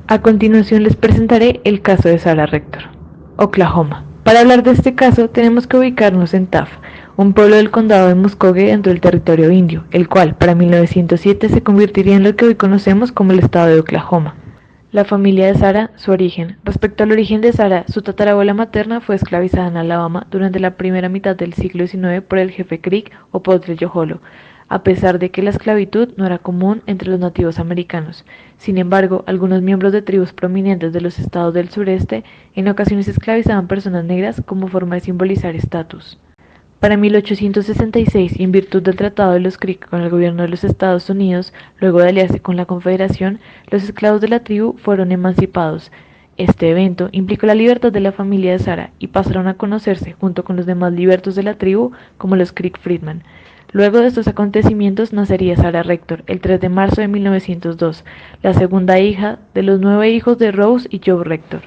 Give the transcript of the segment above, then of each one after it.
A continuación les presentaré el caso de Sarah Rector, Oklahoma. Para hablar de este caso tenemos que ubicarnos en Taft, un pueblo del condado de Muscogee dentro del territorio indio, el cual para 1907 se convertiría en lo que hoy conocemos como el estado de Oklahoma. La familia de Sarah, su origen. Respecto al origen de Sarah, su tatarabuela materna fue esclavizada en Alabama durante la primera mitad del siglo XIX por el jefe Creek o Padre Yoholo, a pesar de que la esclavitud no era común entre los nativos americanos. Sin embargo, algunos miembros de tribus prominentes de los estados del sureste en ocasiones esclavizaban personas negras como forma de simbolizar estatus. Para 1866, y en virtud del Tratado de los Creek con el gobierno de los Estados Unidos, luego de aliarse con la Confederación, los esclavos de la tribu fueron emancipados. Este evento implicó la libertad de la familia de Sarah y pasaron a conocerse, junto con los demás libertos de la tribu, como los Creek Freedmen. Luego de estos acontecimientos nacería Sarah Rector el 3 de marzo de 1902, la segunda hija de los 9 hijos de Rose y Joe Rector.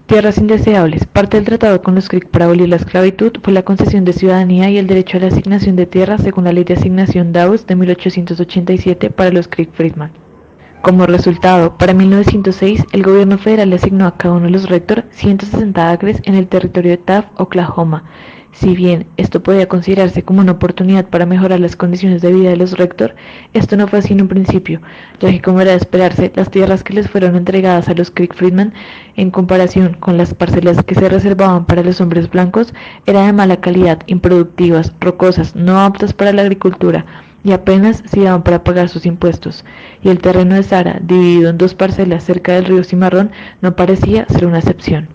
Tierras indeseables. Parte del tratado con los Creek para abolir la esclavitud fue la concesión de ciudadanía y el derecho a la asignación de tierras según la Ley de Asignación Dawes de 1887 para los Creek Freedmen. Como resultado, para 1906, el gobierno federal le asignó a cada uno de los Rector 160 acres en el territorio de Taft, Oklahoma. Si bien esto podía considerarse como una oportunidad para mejorar las condiciones de vida de los Rector, esto no fue así en un principio, ya que como era de esperarse, las tierras que les fueron entregadas a los Creek Freedmen, en comparación con las parcelas que se reservaban para los hombres blancos, eran de mala calidad, improductivas, rocosas, no aptas para la agricultura, y apenas se daban para pagar sus impuestos, y el terreno de Sarah, dividido en 2 parcelas cerca del río Cimarrón, no parecía ser una excepción.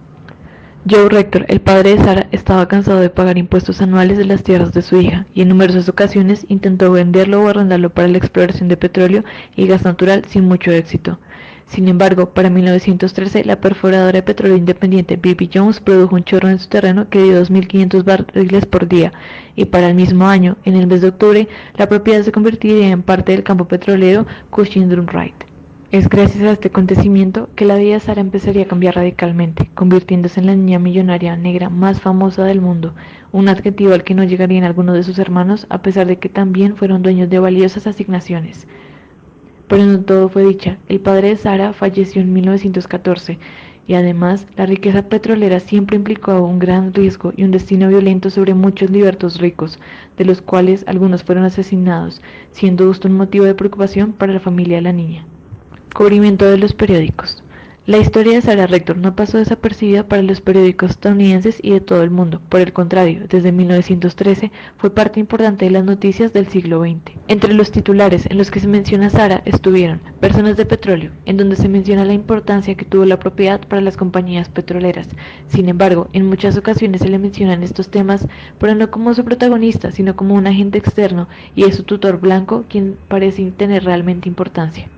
Joe Rector, el padre de Sarah, estaba cansado de pagar impuestos anuales de las tierras de su hija, y en numerosas ocasiones intentó venderlo o arrendarlo para la exploración de petróleo y gas natural sin mucho éxito. Sin embargo, para 1913, la perforadora de petróleo independiente B.B. Jones produjo un chorro en su terreno que dio 2.500 barriles por día, y para el mismo año, en el mes de octubre, la propiedad se convertiría en parte del campo petrolero Cushing-Drumright. Es gracias a este acontecimiento que la vida de Sarah empezaría a cambiar radicalmente, convirtiéndose en la niña millonaria negra más famosa del mundo, un adjetivo al que no llegarían algunos de sus hermanos, a pesar de que también fueron dueños de valiosas asignaciones. Pero no todo fue dicha. El padre de Sarah falleció en 1914, y además la riqueza petrolera siempre implicó un gran riesgo y un destino violento sobre muchos libertos ricos, de los cuales algunos fueron asesinados, siendo esto un motivo de preocupación para la familia de la niña. Cubrimiento de los periódicos. La historia de Sarah Rector no pasó desapercibida para los periódicos estadounidenses y de todo el mundo. Por el contrario, desde 1913 fue parte importante de las noticias del siglo XX. Entre los titulares en los que se menciona a Sarah estuvieron Personas de Petróleo, en donde se menciona la importancia que tuvo la propiedad para las compañías petroleras. Sin embargo, en muchas ocasiones se le mencionan estos temas, pero no como su protagonista, sino como un agente externo, y es su tutor blanco quien parece tener realmente importancia.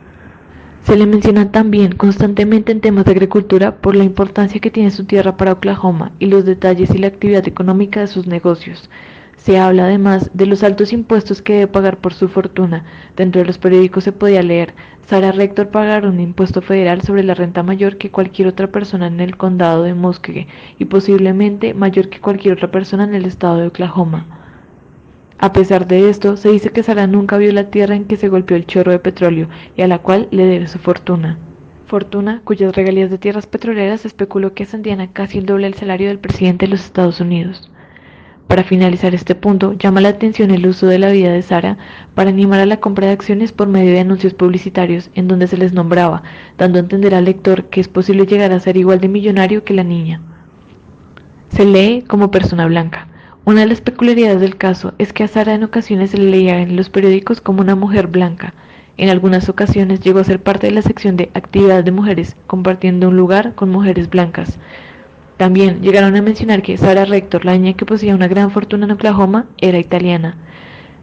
Se le menciona también constantemente en temas de agricultura por la importancia que tiene su tierra para Oklahoma y los detalles y la actividad económica de sus negocios. Se habla además de los altos impuestos que debe pagar por su fortuna. Dentro de los periódicos se podía leer: Sarah Rector pagará un impuesto federal sobre la renta mayor que cualquier otra persona en el condado de Muscogee y posiblemente mayor que cualquier otra persona en el estado de Oklahoma. A pesar de esto, se dice que Sarah nunca vio la tierra en que se golpeó el chorro de petróleo y a la cual le debe su fortuna. Fortuna cuyas regalías de tierras petroleras se especuló que ascendían a casi el doble del salario del presidente de los Estados Unidos. Para finalizar este punto, llama la atención el uso de la vida de Sarah para animar a la compra de acciones por medio de anuncios publicitarios en donde se les nombraba, dando a entender al lector que es posible llegar a ser igual de millonario que la niña. Se lee como persona blanca. Una de las peculiaridades del caso es que a Sarah en ocasiones se le leía en los periódicos como una mujer blanca. En algunas ocasiones llegó a ser parte de la sección de actividad de mujeres, compartiendo un lugar con mujeres blancas. También llegaron a mencionar que Sarah Rector, la niña que poseía una gran fortuna en Oklahoma, era italiana.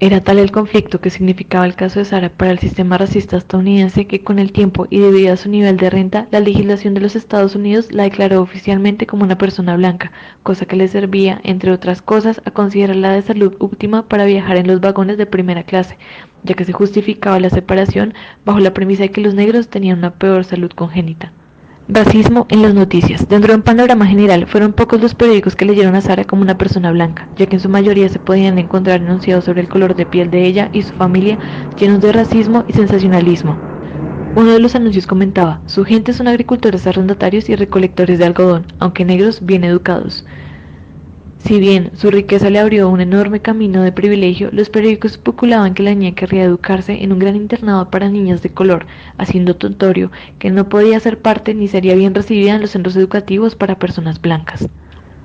Era tal el conflicto que significaba el caso de Sarah para el sistema racista estadounidense que con el tiempo y debido a su nivel de renta, la legislación de los Estados Unidos la declaró oficialmente como una persona blanca, cosa que le servía, entre otras cosas, a considerarla de salud óptima para viajar en los vagones de primera clase, ya que se justificaba la separación bajo la premisa de que los negros tenían una peor salud congénita. Racismo en las noticias. Dentro de un panorama general, fueron pocos los periódicos que leyeron a Sarah como una persona blanca, ya que en su mayoría se podían encontrar enunciados sobre el color de piel de ella y su familia llenos de racismo y sensacionalismo. Uno de los anuncios comentaba: su gente son agricultores arrendatarios y recolectores de algodón, aunque negros bien educados. Si bien su riqueza le abrió un enorme camino de privilegio, los periódicos especulaban que la niña querría educarse en un gran internado para niñas de color, haciendo notorio que no podía ser parte ni sería bien recibida en los centros educativos para personas blancas.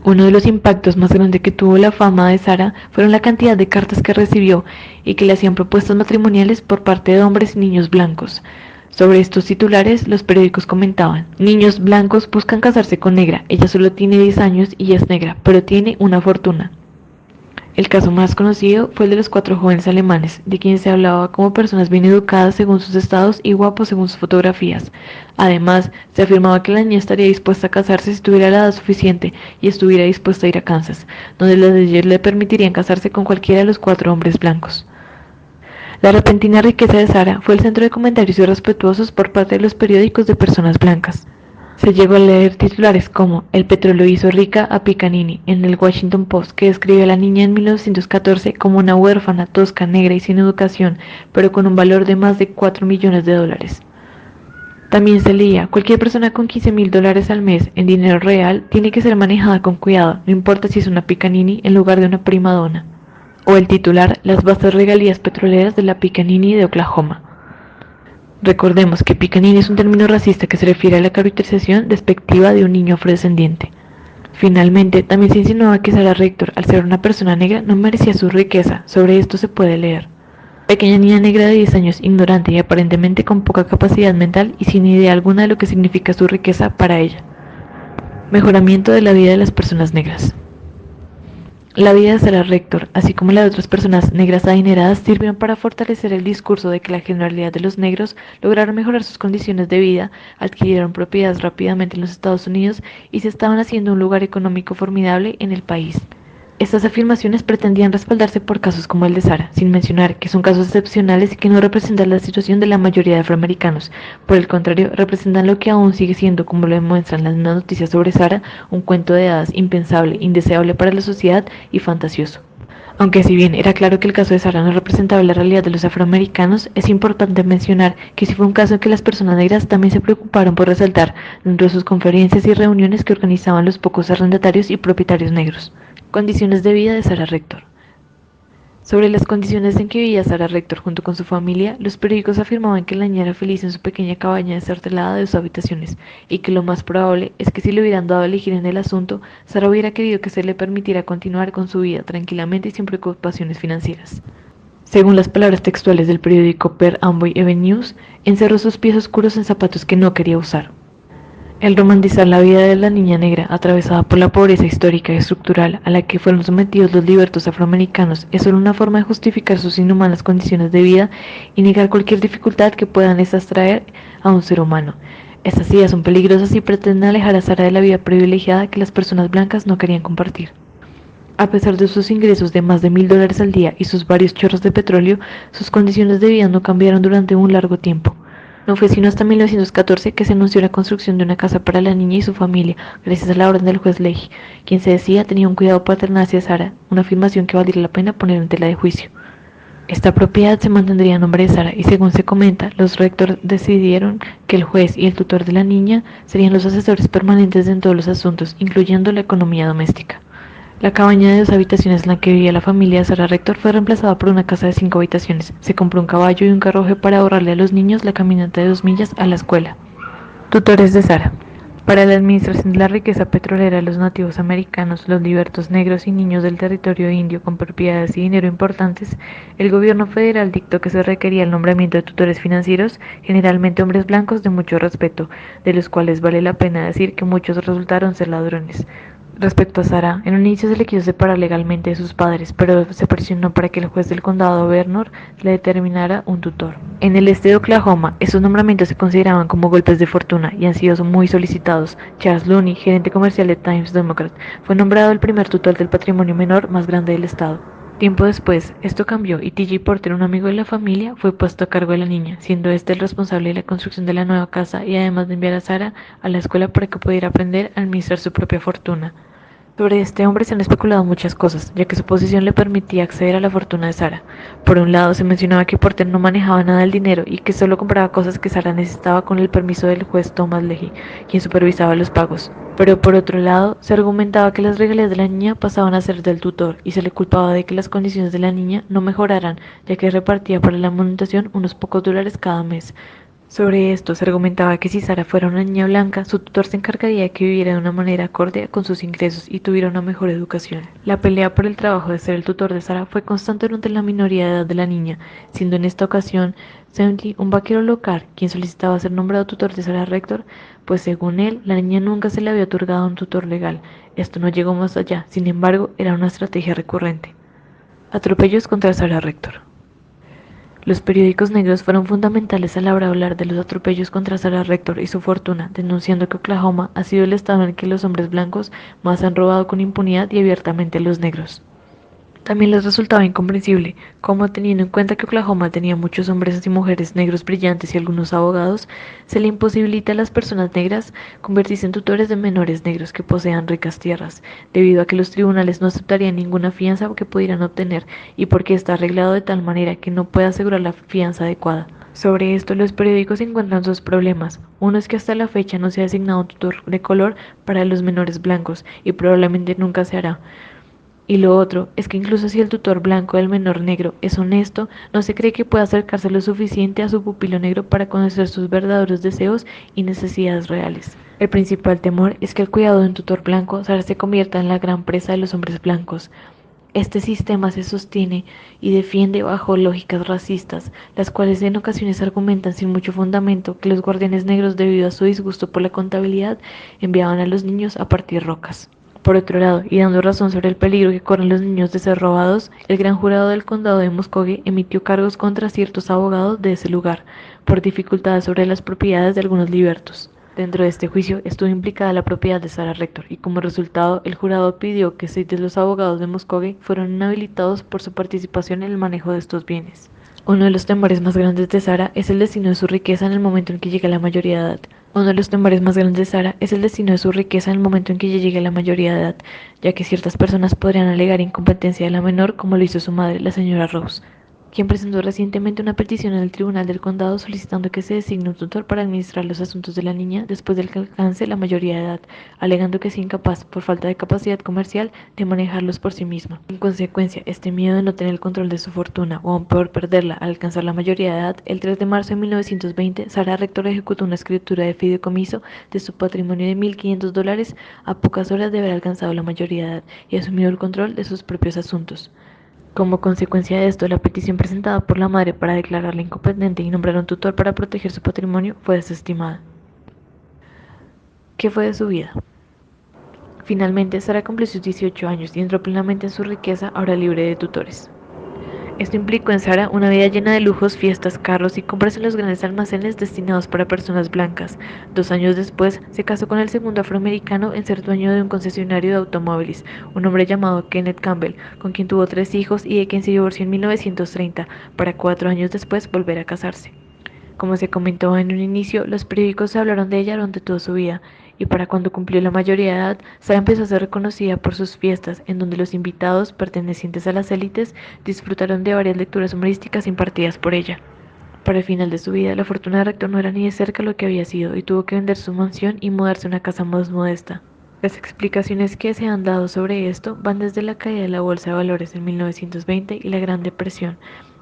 Uno de los impactos más grandes que tuvo la fama de Sara fueron la cantidad de cartas que recibió y que le hacían propuestas matrimoniales por parte de hombres y niños blancos. Sobre estos titulares, los periódicos comentaban: niños blancos buscan casarse con negra, ella solo tiene 10 años y es negra, pero tiene una fortuna. El caso más conocido fue el de los 4 jóvenes alemanes, de quienes se hablaba como personas bien educadas según sus estados y guapos según sus fotografías. Además, se afirmaba que la niña estaría dispuesta a casarse si tuviera la edad suficiente y estuviera dispuesta a ir a Kansas, donde las leyes le permitirían casarse con cualquiera de los 4 hombres blancos. La repentina riqueza de Sara fue el centro de comentarios irrespetuosos por parte de los periódicos de personas blancas. Se llegó a leer titulares como: el petróleo hizo rica a Piccanini en el Washington Post, que describió a la niña en 1914 como una huérfana, tosca, negra y sin educación, pero con un valor de más de $4 millones. También se leía: cualquier persona con $15,000 al mes en dinero real tiene que ser manejada con cuidado, no importa si es una Piccanini en lugar de una prima donna. O el titular: las vastas regalías petroleras de la Piccanini de Oklahoma. Recordemos que Piccanini es un término racista que se refiere a la caracterización despectiva de un niño afrodescendiente. Finalmente, también se insinuaba que Sara Rector, al ser una persona negra, no merecía su riqueza. Sobre esto se puede leer: pequeña niña negra de 10 años, ignorante y aparentemente con poca capacidad mental y sin idea alguna de lo que significa su riqueza para ella. Mejoramiento de la vida de las personas negras. La vida de Sara Rector, así como la de otras personas negras adineradas, sirvieron para fortalecer el discurso de que la generalidad de los negros lograron mejorar sus condiciones de vida, adquirieron propiedades rápidamente en los Estados Unidos y se estaban haciendo un lugar económico formidable en el país. Estas afirmaciones pretendían respaldarse por casos como el de Sara, sin mencionar que son casos excepcionales y que no representan la situación de la mayoría de afroamericanos. Por el contrario, representan lo que aún sigue siendo, como lo demuestran las mismas noticias sobre Sara, un cuento de hadas impensable, indeseable para la sociedad y fantasioso. Aunque si bien era claro que el caso de Sara no representaba la realidad de los afroamericanos, es importante mencionar que sí fue un caso en que las personas negras también se preocuparon por resaltar dentro de sus conferencias y reuniones que organizaban los pocos arrendatarios y propietarios negros. Condiciones de vida de Sara Rector. Sobre las condiciones en que vivía Sara Rector junto con su familia, los periódicos afirmaban que la niña era feliz en su pequeña cabaña destartalada de 2 habitaciones, y que lo más probable es que si le hubieran dado a elegir en el asunto, Sara hubiera querido que se le permitiera continuar con su vida tranquilamente y sin preocupaciones financieras. Según las palabras textuales del periódico Per Amboy Even News, encerró sus pies oscuros en zapatos que no quería usar. El romantizar la vida de la niña negra, atravesada por la pobreza histórica y estructural a la que fueron sometidos los libertos afroamericanos, es solo una forma de justificar sus inhumanas condiciones de vida y negar cualquier dificultad que puedan estas traer a un ser humano. Estas ideas son peligrosas y pretenden alejar a Sara de la vida privilegiada que las personas blancas no querían compartir. A pesar de sus ingresos de más de $1,000 al día y sus varios chorros de petróleo, sus condiciones de vida no cambiaron durante un largo tiempo. No fue sino hasta 1914 que se anunció la construcción de una casa para la niña y su familia, gracias a la orden del juez Leahy, quien se decía tenía un cuidado paternal hacia Sara, una afirmación que valdría la pena poner en tela de juicio. Esta propiedad se mantendría a nombre de Sara y, según se comenta, los Rector decidieron que el juez y el tutor de la niña serían los asesores permanentes en todos los asuntos, incluyendo la economía doméstica. La cabaña de 2 habitaciones en la que vivía la familia de Sara Rector fue reemplazada por una casa de 5 habitaciones. Se compró un caballo y un carruaje para ahorrarle a los niños la caminata de 2 millas a la escuela. Tutores de Sara. Para la administración de la riqueza petrolera de los nativos americanos, los libertos negros y niños del territorio indio con propiedades y dinero importantes, el gobierno federal dictó que se requería el nombramiento de tutores financieros, generalmente hombres blancos de mucho respeto, de los cuales vale la pena decir que muchos resultaron ser ladrones. Respecto a Sara, en un inicio se le quiso separar legalmente de sus padres, pero se presionó para que el juez del condado Vernon le determinara un tutor. En el este de Oklahoma, estos nombramientos se consideraban como golpes de fortuna y han sido muy solicitados. Charles Looney, gerente comercial de Times Democrat, fue nombrado el primer tutor del patrimonio menor más grande del estado. Tiempo después, esto cambió y T.J. Porter, un amigo de la familia, fue puesto a cargo de la niña, siendo este el responsable de la construcción de la nueva casa y además de enviar a Sara a la escuela para que pudiera aprender a administrar su propia fortuna. Sobre este hombre se han especulado muchas cosas, ya que su posición le permitía acceder a la fortuna de Sara. Por un lado, se mencionaba que Porter no manejaba nada del dinero y que solo compraba cosas que Sara necesitaba con el permiso del juez Thomas Leahy, quien supervisaba los pagos. Pero por otro lado, se argumentaba que las regalías de la niña pasaban a ser del tutor y se le culpaba de que las condiciones de la niña no mejoraran, ya que repartía para la manutención unos pocos dólares cada mes. Sobre esto se argumentaba que si Sara fuera una niña blanca, su tutor se encargaría de que viviera de una manera acorde con sus ingresos y tuviera una mejor educación. La pelea por el trabajo de ser el tutor de Sara fue constante durante la minoría de edad de la niña, siendo en esta ocasión Seventy un vaquero local quien solicitaba ser nombrado tutor de Sara Rector, pues según él, la niña nunca se le había otorgado un tutor legal. Esto no llegó más allá, sin embargo, era una estrategia recurrente. Atropellos contra Sara Rector. Los periódicos negros fueron fundamentales a la hora de hablar de los atropellos contra Sarah Rector y su fortuna, denunciando que Oklahoma ha sido el estado en el que los hombres blancos más han robado con impunidad y abiertamente a los negros. También les resultaba incomprensible cómo, teniendo en cuenta que Oklahoma tenía muchos hombres y mujeres negros brillantes y algunos abogados, se le imposibilita a las personas negras convertirse en tutores de menores negros que posean ricas tierras, debido a que los tribunales no aceptarían ninguna fianza que pudieran obtener y porque está arreglado de tal manera que no puede asegurar la fianza adecuada. Sobre esto, los periódicos encuentran dos problemas. Uno es que hasta la fecha no se ha asignado un tutor de color para los menores blancos y probablemente nunca se hará. Y lo otro es que incluso si el tutor blanco del menor negro es honesto, no se cree que pueda acercarse lo suficiente a su pupilo negro para conocer sus verdaderos deseos y necesidades reales. El principal temor es que el cuidado de un tutor blanco se convierta en la gran presa de los hombres blancos. Este sistema se sostiene y defiende bajo lógicas racistas, las cuales en ocasiones argumentan sin mucho fundamento que los guardianes negros, debido a su disgusto por la contabilidad, enviaban a los niños a partir rocas. Por otro lado, y dando razón sobre el peligro que corren los niños de ser robados, el gran jurado del condado de Muscogee emitió cargos contra ciertos abogados de ese lugar, por dificultades sobre las propiedades de algunos libertos. Dentro de este juicio estuvo implicada la propiedad de Sarah Rector, y como resultado, el jurado pidió que 6 de los abogados de Muscogee fueran inhabilitados por su participación en el manejo de estos bienes. Uno de los temores más grandes de Sara es el destino de su riqueza en el momento en que llegue a la mayoría de edad. Uno de los temores más grandes de Sara es el destino de su riqueza en el momento en que ella llegue a la mayoría de edad, ya que ciertas personas podrían alegar incompetencia de la menor, como lo hizo su madre, la señora Rose, quien presentó recientemente una petición en el Tribunal del Condado solicitando que se designe un tutor para administrar los asuntos de la niña después de que alcance la mayoría de edad, alegando que es incapaz, por falta de capacidad comercial, de manejarlos por sí misma. En consecuencia, este miedo de no tener el control de su fortuna, o aún peor perderla al alcanzar la mayoría de edad, el 3 de marzo de 1920, Sarah Rector ejecutó una escritura de fideicomiso de su patrimonio de $1,500 a pocas horas de haber alcanzado la mayoría de edad y asumido el control de sus propios asuntos. Como consecuencia de esto, la petición presentada por la madre para declararla incompetente y nombrar un tutor para proteger su patrimonio fue desestimada. ¿Qué fue de su vida? Finalmente, Sara cumplió sus 18 años y entró plenamente en su riqueza, ahora libre de tutores. Esto implicó en Sara una vida llena de lujos, fiestas, carros y compras en los grandes almacenes destinados para personas blancas. 2 años después, se casó con el segundo afroamericano en ser dueño de un concesionario de automóviles, un hombre llamado Kenneth Campbell, con quien tuvo 3 hijos y de quien se divorció en 1930, para 4 años después volver a casarse. Como se comentó en un inicio, los periódicos hablaron de ella durante toda su vida, y para cuando cumplió la mayoría de edad, Sara empezó a ser reconocida por sus fiestas, en donde los invitados, pertenecientes a las élites, disfrutaron de varias lecturas humorísticas impartidas por ella. Para el final de su vida, la fortuna de Rector no era ni de cerca lo que había sido, y tuvo que vender su mansión y mudarse a una casa más modesta. Las explicaciones que se han dado sobre esto van desde la caída de la bolsa de valores en 1920 y la Gran Depresión,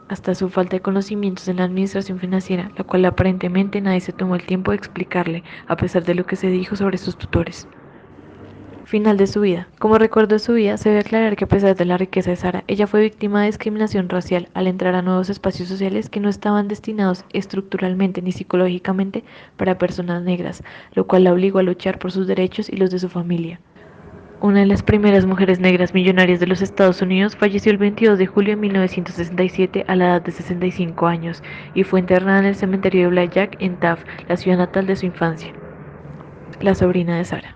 hasta su falta de conocimientos en la administración financiera, la cual aparentemente nadie se tomó el tiempo de explicarle, a pesar de lo que se dijo sobre sus tutores. Final de su vida. Como recuerdo de su vida, se debe aclarar que a pesar de la riqueza de Sara, ella fue víctima de discriminación racial al entrar a nuevos espacios sociales que no estaban destinados estructuralmente ni psicológicamente para personas negras, lo cual la obligó a luchar por sus derechos y los de su familia. Una de las primeras mujeres negras millonarias de los Estados Unidos falleció el 22 de julio de 1967 a la edad de 65 años y fue enterrada en el cementerio de Blackjack en Taft, la ciudad natal de su infancia. La sobrina de Sara.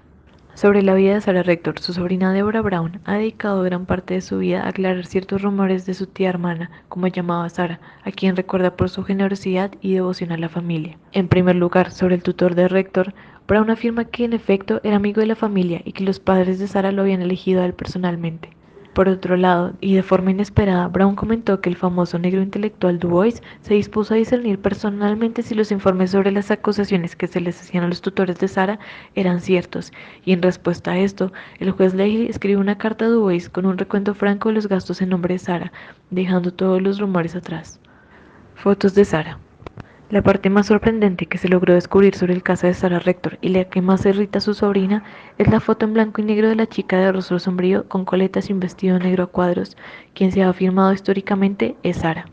Sobre la vida de Sarah Rector, su sobrina Deborah Brown ha dedicado gran parte de su vida a aclarar ciertos rumores de su tía hermana, como llamaba Sarah, a quien recuerda por su generosidad y devoción a la familia. En primer lugar, sobre el tutor de Rector, Brown afirma que en efecto era amigo de la familia y que los padres de Sarah lo habían elegido a él personalmente. Por otro lado, y de forma inesperada, Brown comentó que el famoso negro intelectual Du Bois se dispuso a discernir personalmente si los informes sobre las acusaciones que se les hacían a los tutores de Sarah eran ciertos, y en respuesta a esto, el juez Leahy escribió una carta a Du Bois con un recuento franco de los gastos en nombre de Sarah, dejando todos los rumores atrás. Fotos de Sarah. La parte más sorprendente que se logró descubrir sobre el caso de Sarah Rector y la que más irrita a su sobrina es la foto en blanco y negro de la chica de rostro sombrío con coletas y un vestido negro a cuadros, quien se ha afirmado históricamente es Sarah.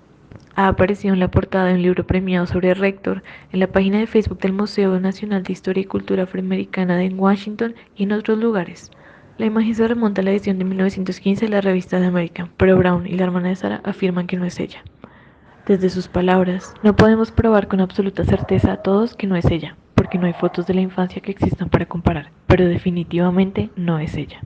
Ha aparecido en la portada de un libro premiado sobre Rector, en la página de Facebook del Museo Nacional de Historia y Cultura Afroamericana de Washington y en otros lugares. La imagen se remonta a la edición de 1915 de la revista The American, pero Brown y la hermana de Sarah afirman que no es ella. Desde sus palabras, no podemos probar con absoluta certeza a todos que no es ella, porque no hay fotos de la infancia que existan para comparar, pero definitivamente no es ella.